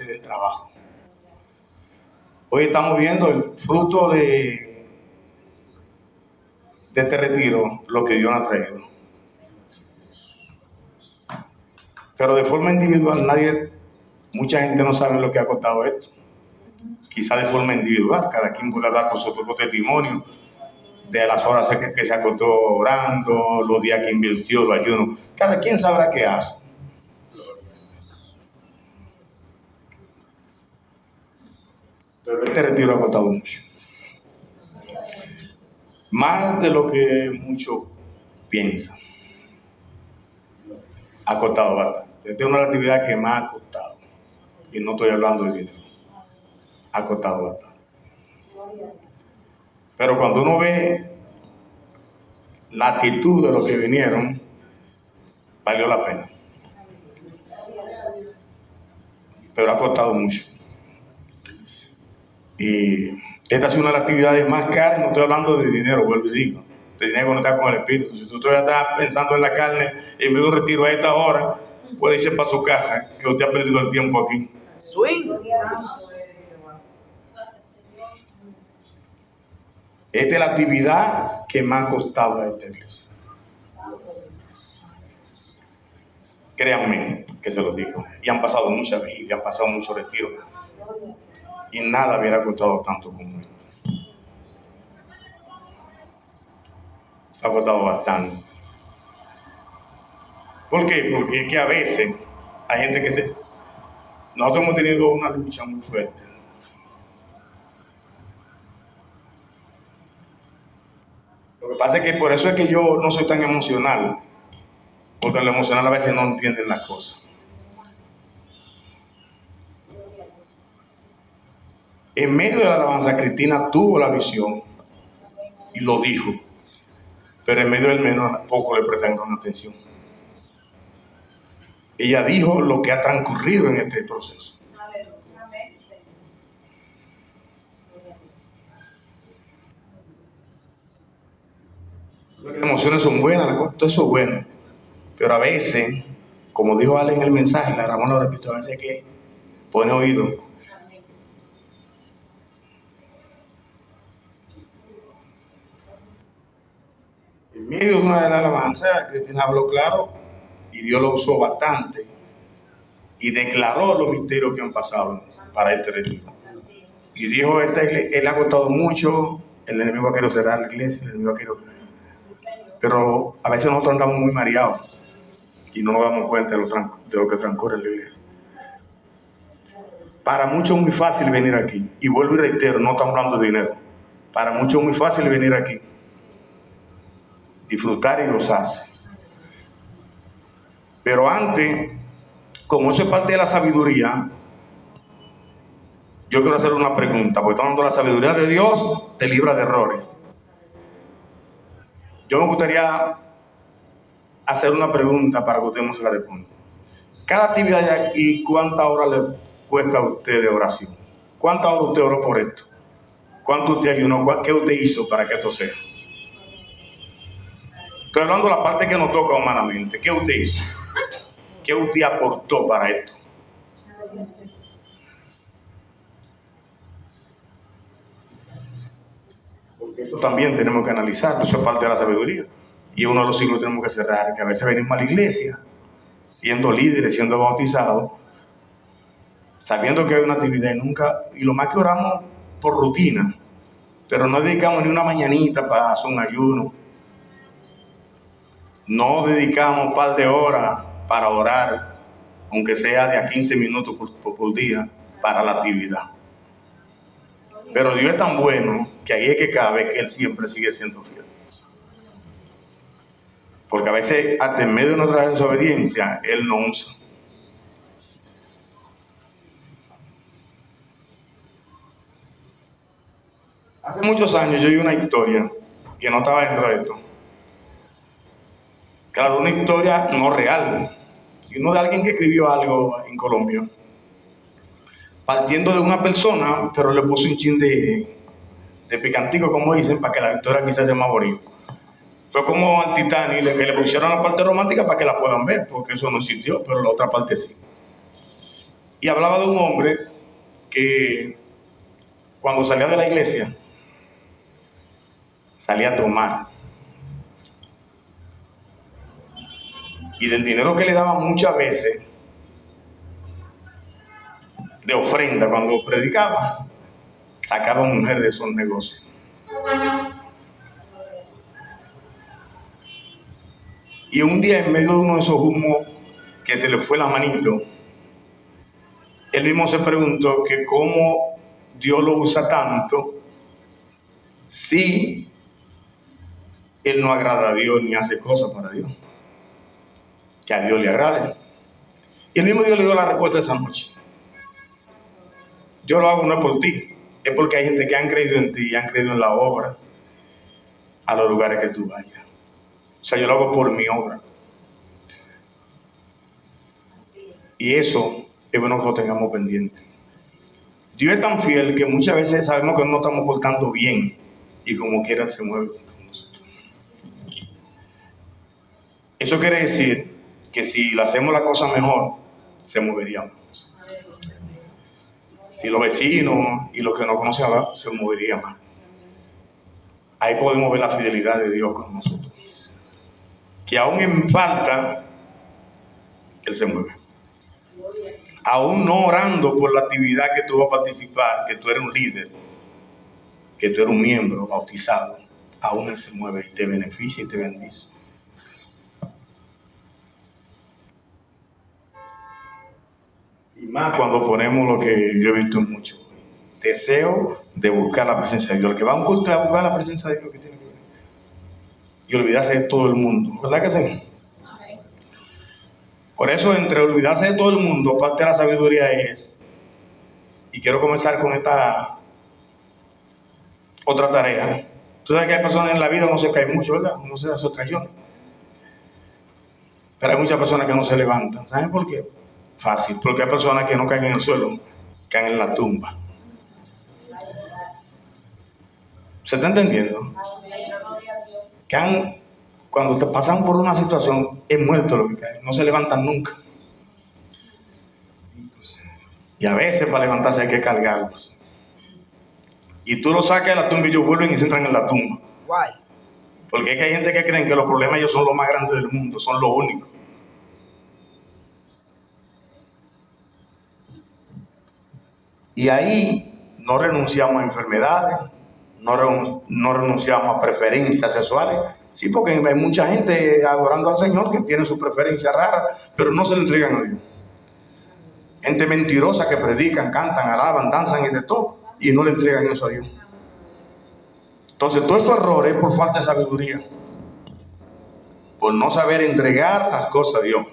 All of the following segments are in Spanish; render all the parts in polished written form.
ese del trabajo. Hoy estamos viendo el fruto de este retiro, lo que Dios nos ha traído. Pero de forma individual, mucha gente no sabe lo que ha costado esto. Quizá de forma individual, cada quien puede hablar con su propio testimonio de las horas que se acostó orando, los días que invirtió, los ayunos. Cada quien sabrá qué hace. Pero este retiro ha costado mucho. Más de lo que muchos piensan. Ha costado bastante. Esta es una actividad que más ha costado. Y no estoy hablando de dinero. Ha costado bastante. Pero cuando uno ve la actitud de los que vinieron, valió la pena. Pero ha costado mucho. Y esta ha sido una de las actividades más caras. No estoy hablando de dinero, vuelvo y digo. De dinero conectado con el espíritu. Si tú todavía estás pensando en la carne, en vez de un retiro a esta hora, puede irse para su casa, que usted ha perdido el tiempo aquí. Swing. Esta es la actividad que más ha costado a esta iglesia. Créanme que se los digo. Y han pasado muchas veces, y han pasado muchos retiros. Y nada hubiera costado tanto como esto. Ha costado bastante. ¿Por qué? Porque es que a veces hay gente que nosotros hemos tenido una lucha muy fuerte. Lo que pasa es que por eso es que yo no soy tan emocional. Porque en lo emocional a veces no entienden las cosas. En medio de la alabanza, Cristina tuvo la visión y lo dijo. Pero en medio del menor poco le prestaron atención. Ella dijo lo que ha transcurrido en este proceso. Las emociones son buenas, todo eso es bueno. Pero a veces, como dijo Ale en el mensaje, la Ramón lo repito, a veces que pone oído. En medio de una de las alabanzas, Cristina habló claro y Dios lo usó bastante y declaró los misterios que han pasado para este retiro. Y dijo, él ha costado mucho, el enemigo ha querido cerrar la iglesia, el enemigo ha querido... Pero a veces nosotros andamos muy mareados y no nos damos cuenta de lo que transcurre en la iglesia. Para muchos es muy fácil venir aquí. Y vuelvo y reitero, no estamos hablando de dinero. Para muchos es muy fácil venir aquí. Disfrutar y gozarse. Pero antes, como eso es parte de la sabiduría, yo quiero hacer una pregunta, porque estamos hablando de la sabiduría de Dios, te libra de errores. Yo me gustaría hacer una pregunta para que usted no se la responda. Cada actividad de aquí, ¿cuántas horas le cuesta a usted de oración? ¿Cuántas horas usted oró por esto? ¿Cuánto usted ayunó? ¿Qué usted hizo para que esto sea? Estoy hablando de la parte que nos toca humanamente. ¿Qué usted hizo? ¿Qué usted aportó para esto? Porque eso también tenemos que analizar, eso es parte de la sabiduría. Y uno de los siglos tenemos que cerrar, que a veces venimos a la iglesia, siendo líderes, siendo bautizados, sabiendo que hay una actividad y lo más que oramos por rutina, pero no dedicamos ni una mañanita para hacer un ayuno, no dedicamos un par de horas para orar, aunque sea de a 15 minutos por día, para la actividad. Pero Dios es tan bueno que ahí es que cabe que Él siempre sigue siendo fiel. Porque a veces, hasta en medio de nuestra desobediencia, Él nos usa. Hace muchos años yo vi una historia que no estaba dentro de esto. Claro, una historia no real, sino de alguien que escribió algo en Colombia, partiendo de una persona, pero le puso un chin de picantico, como dicen, para que la historia quizás sea más bonita. Fue como al Titanic, que le pusieron la parte romántica para que la puedan ver, porque eso no existió, pero la otra parte sí. Y hablaba de un hombre que cuando salía de la iglesia, salía a tomar. Y del dinero que le daban muchas veces, de ofrenda, cuando predicaba, sacaba mujer de esos negocios. Y un día, en medio de uno de esos humos que se le fue la manito, él mismo se preguntó que cómo Dios lo usa tanto si él no agrada a Dios ni hace cosas para Dios, que a Dios le agrade. Y el mismo Dios le dio la respuesta esa noche. Yo lo hago no es por ti, es porque hay gente que han creído en ti y han creído en la obra a los lugares que tú vayas. O sea, yo lo hago por mi obra. Y eso es bueno que lo tengamos pendiente. Dios es tan fiel que muchas veces sabemos que no nos estamos portando bien y como quiera se mueve con nosotros. Eso quiere decir que si lo hacemos la cosa mejor, se movería más. Si los vecinos y los que no conocen a Dios se movería más. Ahí podemos ver la fidelidad de Dios con nosotros. Que aún en falta, Él se mueve. Aún no orando por la actividad que tú vas a participar, que tú eres un líder, que tú eres un miembro bautizado, aún Él se mueve y te beneficia y te bendice. Y más cuando ponemos lo que yo he visto mucho, deseo de buscar la presencia de Dios. El que va a un culto es a buscar la presencia de Dios que tiene que ver. Y olvidarse de todo el mundo, ¿verdad que sí? Por eso, entre olvidarse de todo el mundo, parte de la sabiduría es, y quiero comenzar con esta otra tarea. Tú sabes que hay personas en la vida, uno se cae mucho, ¿verdad? Uno se da sus cayones. Pero hay muchas personas que no se levantan. ¿Saben por qué? Fácil, porque hay personas que no caen en el suelo, caen en la tumba. ¿Se está entendiendo? Caen, cuando te pasan por una situación, es muerto lo que cae, no se levantan nunca. Y a veces para levantarse hay que cargarlos. Y tú lo sacas de la tumba y ellos vuelven y se entran en la tumba. Guay. Porque es que hay gente que creen que los problemas ellos son los más grandes del mundo, son los únicos. Y ahí no renunciamos a enfermedades, no renunciamos a preferencias sexuales. Sí, porque hay mucha gente adorando al Señor que tiene sus preferencias raras, pero no se le entregan a Dios. Gente mentirosa que predican, cantan, alaban, danzan y de todo, y no le entregan eso a Dios. Entonces, todos esos errores es por falta de sabiduría, por no saber entregar las cosas a Dios.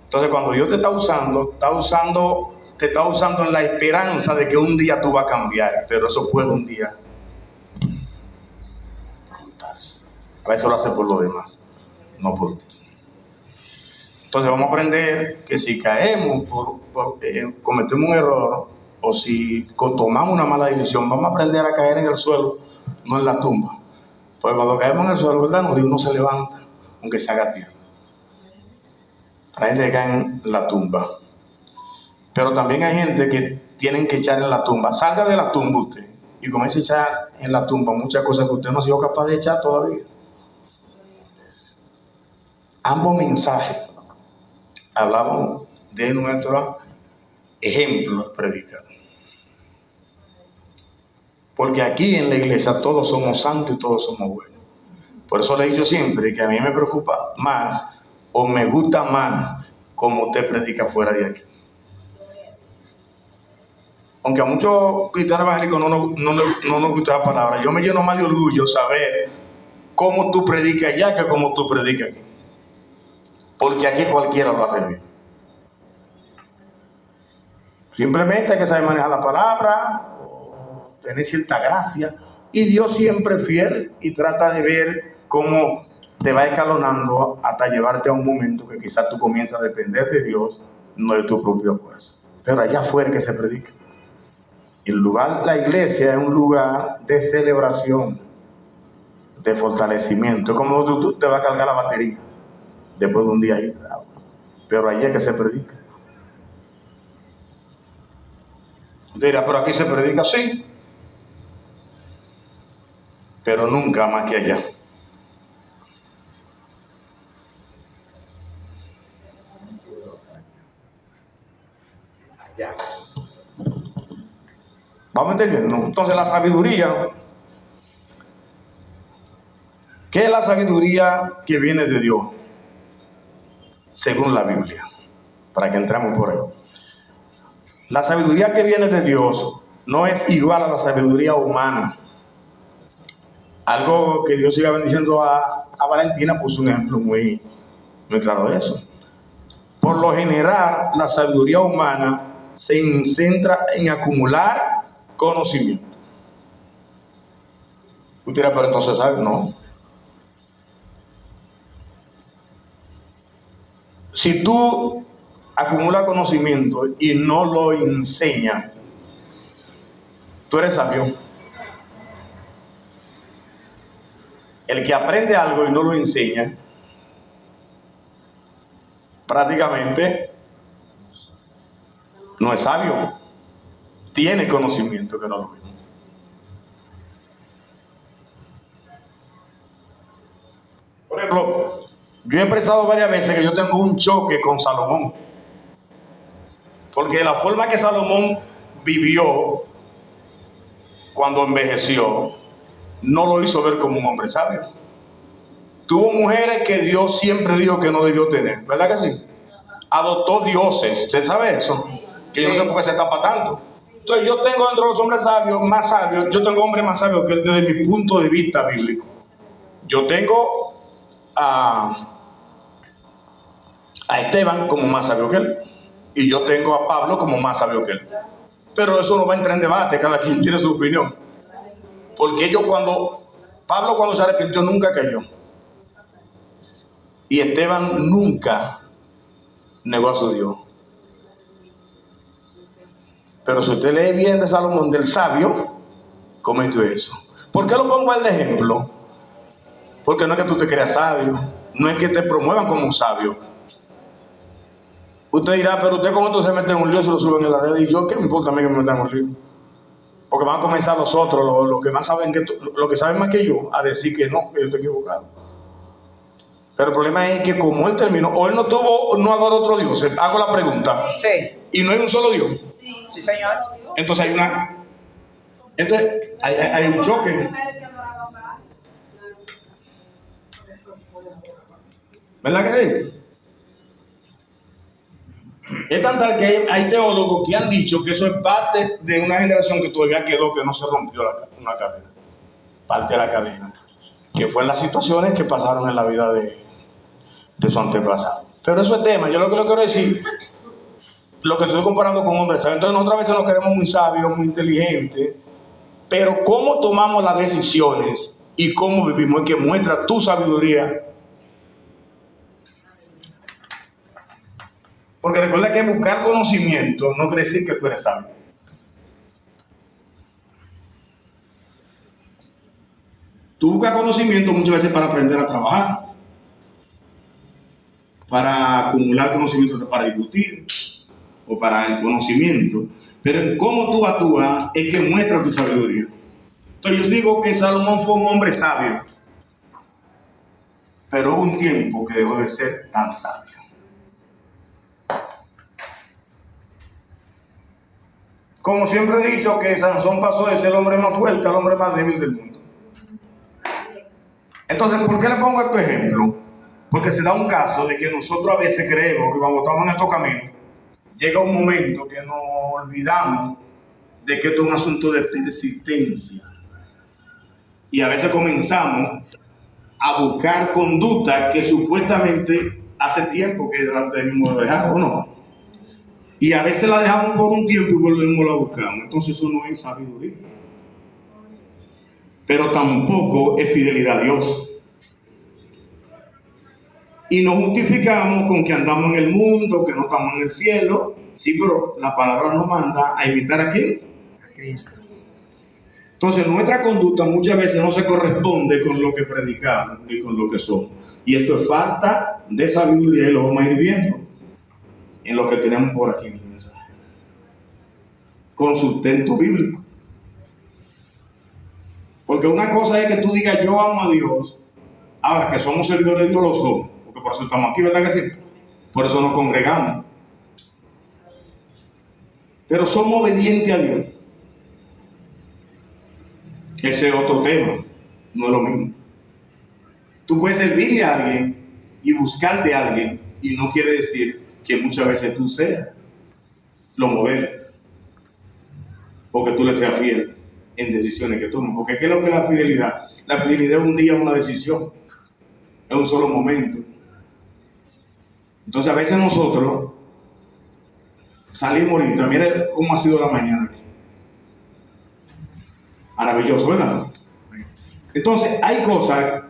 Entonces, cuando Dios te está usando en la esperanza de que un día tú vas a cambiar, pero eso puede un día agotarse. A veces lo hace por los demás, no por ti. Entonces vamos a aprender que si caemos, cometemos un error, o si tomamos una mala decisión, vamos a aprender a caer en el suelo, no en la tumba. Porque cuando caemos en el suelo, ¿verdad? Dios no se levanta, aunque se haga tierra. Hay gente que cae en la tumba. Pero también hay gente que tienen que echar en la tumba. Salga de la tumba usted y comience a echar en la tumba muchas cosas que usted no ha sido capaz de echar todavía. Ambos mensajes hablamos de nuestro ejemplo predicado. Porque aquí en la iglesia todos somos santos y todos somos buenos. Por eso le he dicho siempre que a mí me preocupa más o me gusta más como usted predica fuera de aquí. Aunque a muchos cristianos evangélicos no nos gusta la palabra, yo me lleno más de orgullo saber cómo tú predicas allá que cómo tú predicas aquí. Porque aquí cualquiera lo hace bien. Simplemente hay que saber manejar la palabra, tener cierta gracia, y Dios siempre es fiel y trata de ver cómo te va escalonando hasta llevarte a un momento que quizás tú comienzas a depender de Dios, no de tu propia fuerza. Pero allá afuera que se predica. El lugar, la iglesia es un lugar de celebración, de fortalecimiento. Es como tú te vas a cargar la batería después de un día agitado. Pero allí es que se predica. Usted dirá, pero aquí se predica así, pero nunca más que allá. Vamos entendiendo. Entonces la sabiduría, ¿qué es la sabiduría que viene de Dios? Según la Biblia, para que entremos por ahí. La sabiduría que viene de Dios no es igual a la sabiduría humana. Algo que Dios siga bendiciendo a Valentina puso un ejemplo muy claro de eso. Por lo general, la sabiduría humana se centra en acumular conocimiento. Usted dirá, pero entonces sabe, no. Si tú acumulas conocimiento y no lo enseñas, tú eres sabio. El que aprende algo y no lo enseña, prácticamente no es sabio. Tiene conocimiento que no lo tiene. Por ejemplo, yo he expresado varias veces que yo tengo un choque con Salomón. Porque la forma que Salomón vivió cuando envejeció, no lo hizo ver como un hombre sabio. Tuvo mujeres que Dios siempre dijo que no debió tener, ¿verdad que sí? Adoptó dioses, ¿usted sabe eso? Que yo no sé por qué se tapa tanto. Entonces yo tengo dentro de los hombres sabios, más sabios, yo tengo hombres más sabios que él desde mi punto de vista bíblico. Yo tengo a Esteban como más sabio que él, y yo tengo a Pablo como más sabio que él. Pero eso no va a entrar en debate, cada quien tiene su opinión. Porque Pablo cuando se arrepintió nunca cayó. Y Esteban nunca negó a su Dios. Pero si usted lee bien de Salomón, del sabio, cometió eso. ¿Por qué lo pongo de ejemplo? Porque no es que tú te creas sabio, no es que te promuevan como un sabio. Usted dirá, pero usted con esto se mete en un lío, se lo suben en la red, y yo, ¿qué me importa a mí que me metan en un lío? Porque van a comenzar los otros, los que más saben los que saben más que yo, a decir que no, que yo estoy equivocado. Pero el problema es que como él terminó, o él no adora otro Dios, hago la pregunta. Sí. Y no hay un solo Dios. Sí, señor. Entonces hay un choque. ¿Verdad que sí? Es tan tal que hay teólogos que han dicho que eso es parte de una generación que todavía quedó, que no se rompió una cadena, parte de la cadena, que fue en las situaciones que pasaron en la vida de su antepasado. Pero eso es tema. Yo lo que quiero decir, lo que estoy comparando con hombres sabios. Entonces nosotros a veces nos queremos muy sabios, muy inteligentes, pero cómo tomamos las decisiones y cómo vivimos es que muestra tu sabiduría. Porque recuerda que buscar conocimiento no quiere decir que tú eres sabio. Tú buscas conocimiento muchas veces para aprender a trabajar, para acumular conocimiento, para discutir o para el conocimiento. Pero en cómo tú actúas es que muestra tu sabiduría. Entonces yo digo que Salomón fue un hombre sabio, pero hubo un tiempo que dejó de ser tan sabio. Como siempre he dicho, que Sansón pasó de ser el hombre más fuerte al hombre más débil del mundo. Entonces, ¿por qué le pongo este ejemplo? Porque se da un caso de que nosotros a veces creemos que cuando estamos en estos caminos, llega un momento que nos olvidamos de que esto es un asunto de persistencia. Y a veces comenzamos a buscar conductas que supuestamente hace tiempo que debimos dejar, ¿o no? Y a veces la dejamos por un tiempo y volvemos a la buscamos. Entonces eso no es sabiduría. Pero tampoco es fidelidad a Dios. Y nos justificamos con que andamos en el mundo, que no estamos en el cielo. Sí, pero la palabra nos manda a imitar a ¿quién? A Cristo. Entonces nuestra conducta muchas veces no se corresponde con lo que predicamos ni con lo que somos. Y eso es falta de sabiduría y lo vamos a ir viendo en lo que tenemos por aquí en el mensaje. con sustento bíblico. Porque una cosa es que tú digas yo amo a Dios, ahora que somos servidores de Dios lo somos, porque por eso estamos aquí, ¿verdad que sí? Por eso nos congregamos. Pero somos obedientes a Dios. Ese es otro tema, no es lo mismo. Tú puedes servirle a alguien y buscar de alguien, y no quiere decir que muchas veces tú seas lo modelo, porque tú le seas fiel en decisiones que tomas. Porque ¿qué es lo que es la fidelidad? La fidelidad es un día, una decisión, es un solo momento. Entonces a veces nosotros salimos ahorita, mira cómo ha sido la mañana aquí. Maravilloso, ¿verdad? Entonces hay cosas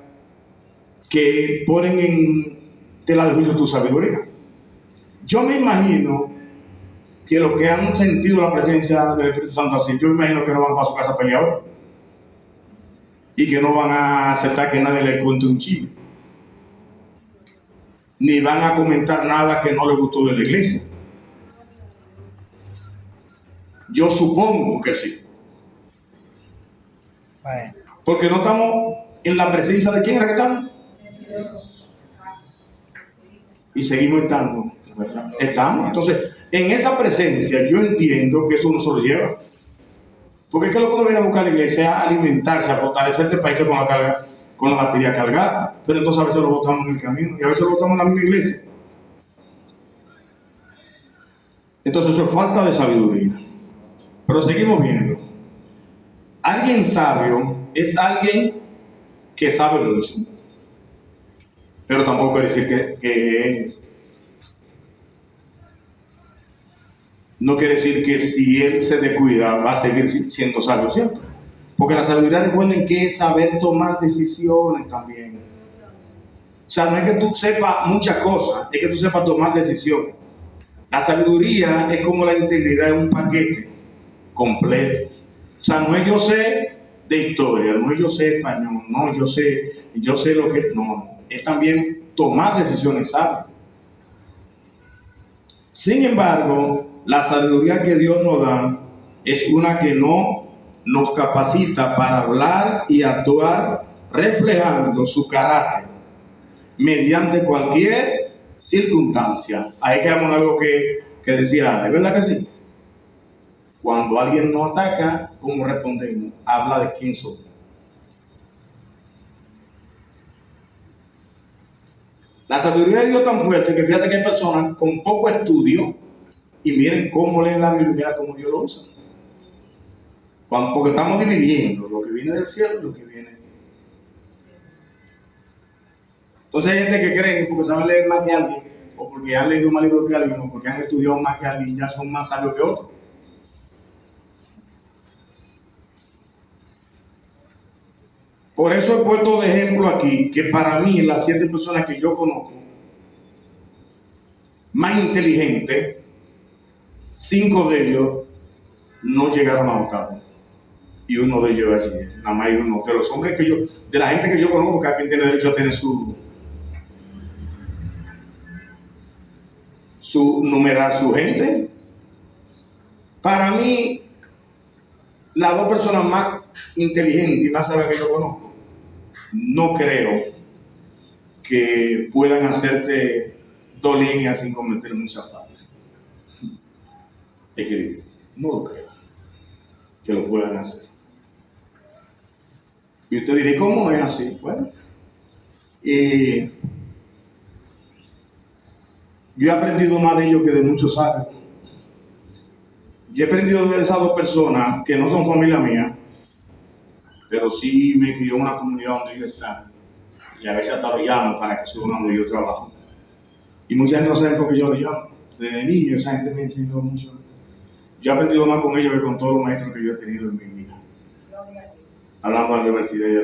que ponen en tela de juicio tu sabiduría. Yo me imagino que los que han sentido la presencia del Espíritu Santo así, yo me imagino que no van para su casa a pelear hoy y que no van a aceptar que nadie les cuente un chisme, ni van a comentar nada que no les gustó de la iglesia. Yo supongo que sí. Porque no estamos en la presencia de quién era que estamos. Y seguimos estando, ¿verdad? Estamos. Entonces, en esa presencia yo entiendo que eso no se lo lleva. Porque es que lo que uno viene a buscar a la iglesia es a alimentarse, a fortalecer este país con la carga, con la batería cargada. Pero entonces a veces lo botamos en el camino y a veces lo botamos en la misma iglesia. Entonces eso es falta de sabiduría. Pero seguimos viendo. Alguien sabio es alguien que sabe mucho. Pero tampoco quiere decir que es. No quiere decir que si él se descuida va a seguir siendo sabio siempre. Porque la sabiduría, recuerden que es saber tomar decisiones también. O sea, no es que tú sepas muchas cosas, es que tú sepas tomar decisiones. La sabiduría es como la integridad de un paquete completo. O sea, no es yo sé de historia, no es yo sé español, no, yo sé lo que... No, es también tomar decisiones sabias. Sin embargo, la sabiduría que Dios nos da es una que no nos capacita para hablar y actuar reflejando su carácter mediante cualquier circunstancia. Ahí quedamos en algo que decía, ¿es verdad que sí? Cuando alguien nos ataca, ¿cómo respondemos? Habla de quién somos. La sabiduría de Dios es tan fuerte que fíjate que hay personas con poco estudio y miren cómo leen la Biblia, mira cómo Dios lo usa. Porque estamos dividiendo lo que viene del cielo y lo que viene. Entonces hay gente que cree que porque saben leer más que alguien, o porque han leído más libros que alguien, o porque han estudiado más que alguien, ya son más sabios que otros. Por eso he puesto de ejemplo aquí que para mí las 7 personas que yo conozco más inteligentes, 5 de ellos no llegaron a octavo. Y uno de ellos es así, nada más hay uno. De los hombres que yo, de la gente que yo conozco, cada quien tiene derecho a tener su numerar su gente. Para mí, las 2 personas más inteligentes y más sabias que yo conozco, no creo que puedan hacerte 2 líneas sin cometer muchas faltas. Escribir. No lo creo que lo puedan hacer. Y usted dirá, ¿cómo es así? Bueno, yo he aprendido más de ellos que de muchos sabios. Yo he aprendido de esas 2 personas que no son familia mía, pero sí me crió en una comunidad donde ellos están. Y a veces hasta lo llamo para que suban donde yo trabajo. Y mucha gente no sabe por qué yo lo llamo. Desde niño esa gente me enseñó mucho. Yo he aprendido más con ellos que con todos los maestros que yo he tenido en mi vida. Hablando de la universidad.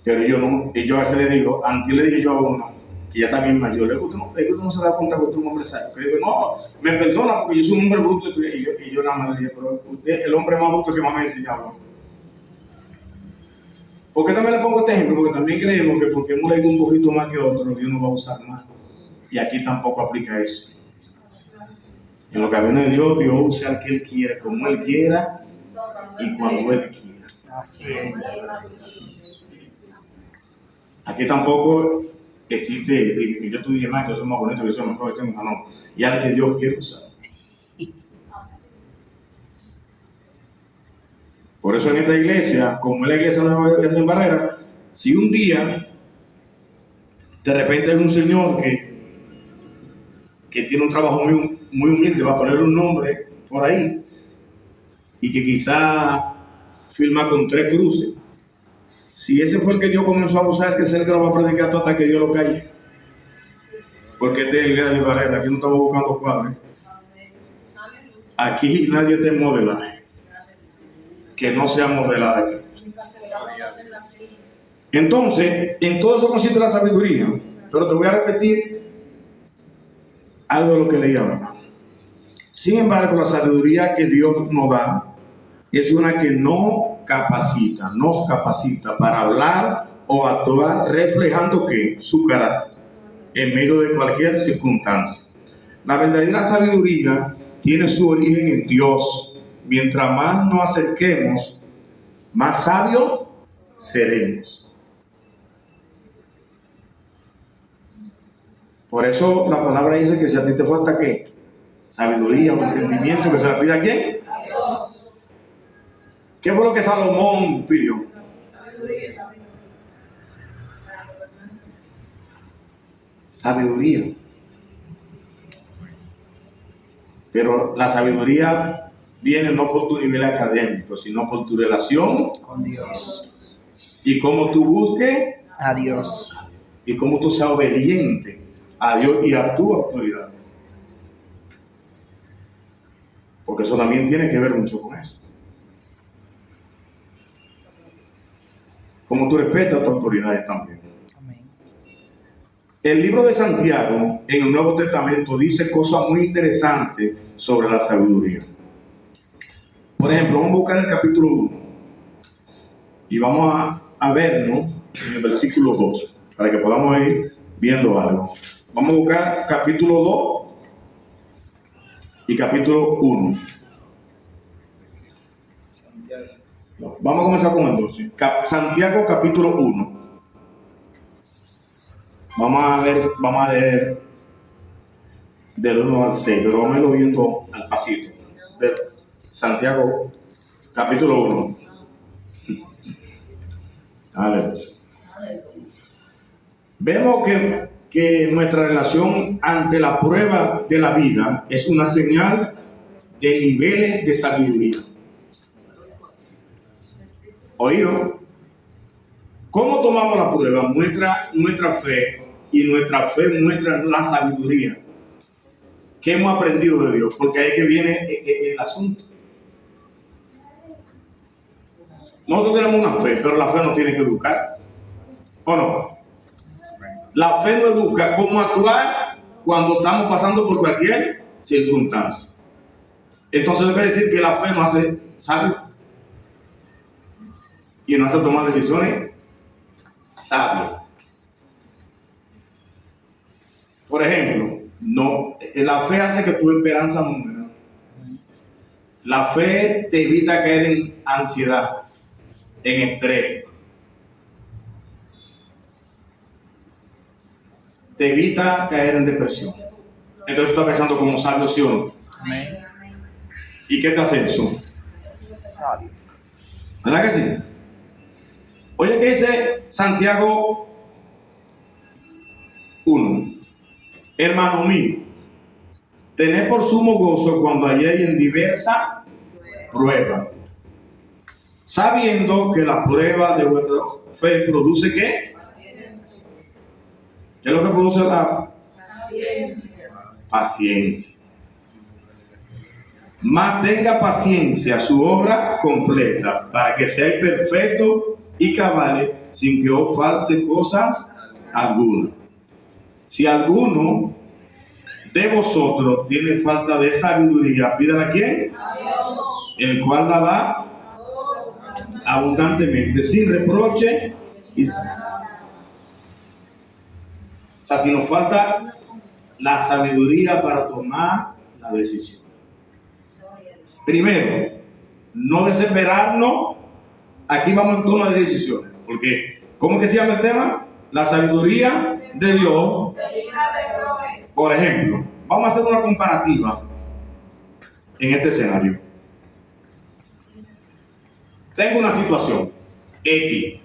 Pero yo no, yo a veces le digo, antes le dije yo a uno, que ya está bien mayor, le digo, usted no se da cuenta que tú eres un hombre sabio. Que digo, no, me perdona porque yo soy un hombre bruto. Y yo nada más le dije, pero usted es el hombre más bruto que más me ha enseñado. ¿Por qué también le pongo este ejemplo? Porque también creemos que porque hemos leído un poquito más que otro, Dios nos va a usar más. Y aquí tampoco aplica eso. En los caminos de Dios, Dios usa al que Él quiere, como Él quiera y cuando Él quiera. Así es. Aquí tampoco existe, y yo tú dices, más que yo soy más bonito, que yo soy mejor, que tengo, no. Y al que Dios quiere usar. Por eso en esta iglesia, como es la iglesia Nueva Iglesia en Barrera, si un día de repente hay un señor que tiene un trabajo muy humilde, va a poner un nombre por ahí, y que quizá firma con 3 cruces, si ese fue el que Dios comenzó a usar, que es el que lo va a predicar todo hasta que Dios lo calle. Porque este es el iglesia de Barrera, aquí no estamos buscando cuadros. Aquí nadie te modelaje. Que no sea modelada. Entonces, en todo eso consiste la sabiduría. Pero te voy a repetir algo de lo que leí ahora. Sin embargo, la sabiduría que Dios nos da es una que nos capacita para hablar o actuar reflejando ¿qué? Su carácter en medio de cualquier circunstancia. La verdadera sabiduría tiene su origen en Dios. Mientras más nos acerquemos, más sabios seremos. Por eso la palabra dice que si a ti te falta ¿qué? Sabiduría o entendimiento, que se la pide a ¿quién? ¿Qué fue lo que Salomón pidió? Sabiduría. Pero la sabiduría viene no por tu nivel académico, sino por tu relación con Dios. Y cómo tú busques a Dios. Y cómo tú seas obediente a Dios y a tu autoridad. Porque eso también tiene que ver mucho con eso. Como tú respetas a tus autoridades también. Amén. El libro de Santiago en el Nuevo Testamento dice cosas muy interesantes sobre la sabiduría. Por ejemplo, vamos a buscar el capítulo 1 y vamos a vernos en el versículo 2 para que podamos ir viendo algo. Vamos a buscar capítulo 2 y capítulo 1. Vamos a comenzar con el 12. Santiago capítulo 1. Vamos a leer del 1 al 6, pero vamos a irlo viendo al pasito. De Santiago capítulo 1. A ver. Vemos que nuestra relación ante la prueba de la vida es una señal de niveles de sabiduría. ¿Oído? ¿Cómo tomamos la prueba? Muestra nuestra fe, y nuestra fe muestra la sabiduría que hemos aprendido de Dios, porque ahí es que viene el asunto. Nosotros tenemos una fe, pero la fe nos tiene que educar, ¿o no? La fe nos educa cómo actuar cuando estamos pasando por cualquier circunstancia. Entonces eso quiere decir que la fe nos hace sabios y nos hace tomar decisiones sabias. Por ejemplo, la fe hace que tu esperanza muera. La fe te evita caer en ansiedad, en estrés. Te evita caer en depresión. Entonces tú estás pensando como sabio, ¿sí o no? Amén. ¿Y qué te hace eso? Sabio. ¿Verdad que sí? Oye, ¿qué dice Santiago 1? Hermano mío, tened por sumo gozo cuando halléis en diversas pruebas, sabiendo que la prueba de vuestra fe produce ¿qué? ¿Qué es lo que produce la paciencia? Mantenga paciencia su obra completa, para que seáis perfectos y cabales, sin que os falte cosas algunas. Si alguno de vosotros tiene falta de sabiduría, pídala a ¿quién? A Dios, el cual la da abundantemente, sin reproche. O sea, si nos falta la sabiduría para tomar la decisión. Primero, no desesperarnos. Aquí vamos en toma de decisiones. Porque, ¿cómo que se llama el tema? La sabiduría de Dios. Por ejemplo, vamos a hacer una comparativa en este escenario. Tengo una situación X.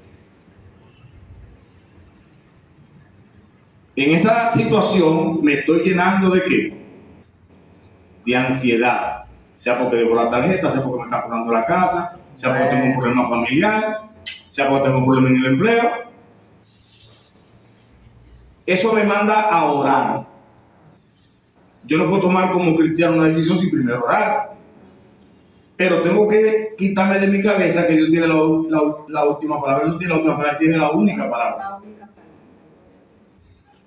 En esa situación me estoy llenando de ¿qué? De ansiedad. Sea porque debo la tarjeta, sea porque me está cobrando la casa, sea porque tengo un problema familiar, sea porque tengo un problema en el empleo. Eso me manda a orar. Yo no puedo tomar como cristiano una decisión sin primero orar. Pero tengo que quitarme de mi cabeza que Dios tiene la última palabra. No tiene la última palabra, tiene la única palabra.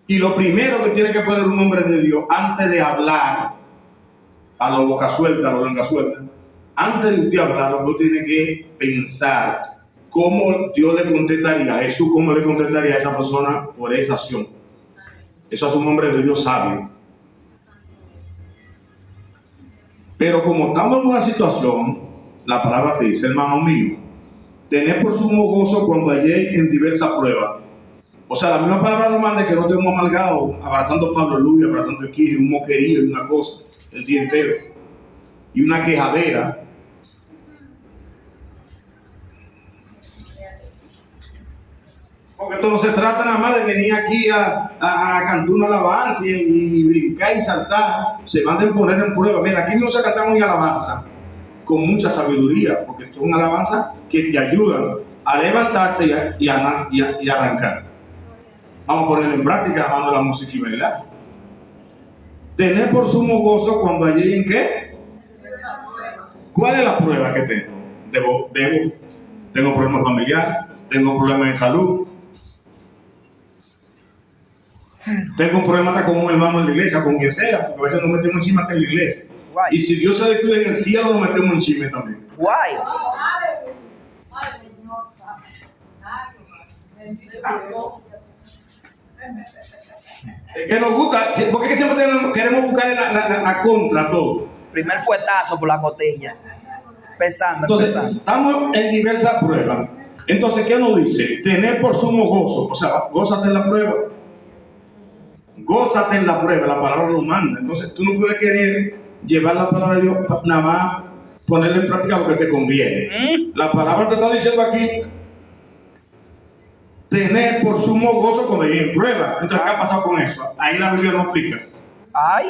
Y lo primero que tiene que poner un hombre de Dios antes de hablar, a lo boca suelta, a lo lengua suelta, antes de usted hablar, usted tiene que pensar cómo Dios le contestaría a Jesús, cómo le contestaría a esa persona por esa acción. Eso es un hombre de Dios sabio. Pero como estamos en una situación, la palabra te dice, hermano mío, tener por sumo gozo cuando halléis en diversas pruebas. O sea, la misma palabra nos manda que no estemos amargados, abrazando Pablo Luis, abrazando Esquina, un moquerío y una cosa el día entero. Y una quejadera. Porque esto no se trata nada más de venir aquí a cantar una alabanza y brincar y saltar. Se van a poner en prueba. Mira, aquí no se canta una alabanza con mucha sabiduría, porque esto es una alabanza que te ayuda a levantarte y arrancar. Vamos a ponerlo en práctica, amando la música y bailar. Tener por sumo gozo cuando allí en qué. ¿Cuál es la prueba que tengo? Tengo problemas familiares, tengo problemas de salud, tengo un problema con un hermano en la iglesia, con quien sea, porque a veces nos metemos en chisme hasta en la iglesia. Guay. Y si Dios se descuida en el cielo, nos metemos en chisme también. Guay. Es que nos gusta, porque siempre queremos buscar la contra a todo. Primer fuetazo por la costilla. Entonces, estamos en diversas pruebas. Entonces, ¿qué nos dice? Tener por sumo gozo. O sea, gózate en la prueba. Gózate en la prueba, la palabra lo manda. Entonces, tú no puedes querer llevar la palabra de Dios nada más, ponerla en práctica lo que te conviene. La palabra te está diciendo aquí, tener por sumo gozo cuando hay en prueba. Entonces, ¿qué ha pasado con eso? Ahí la Biblia nos explica. Ay.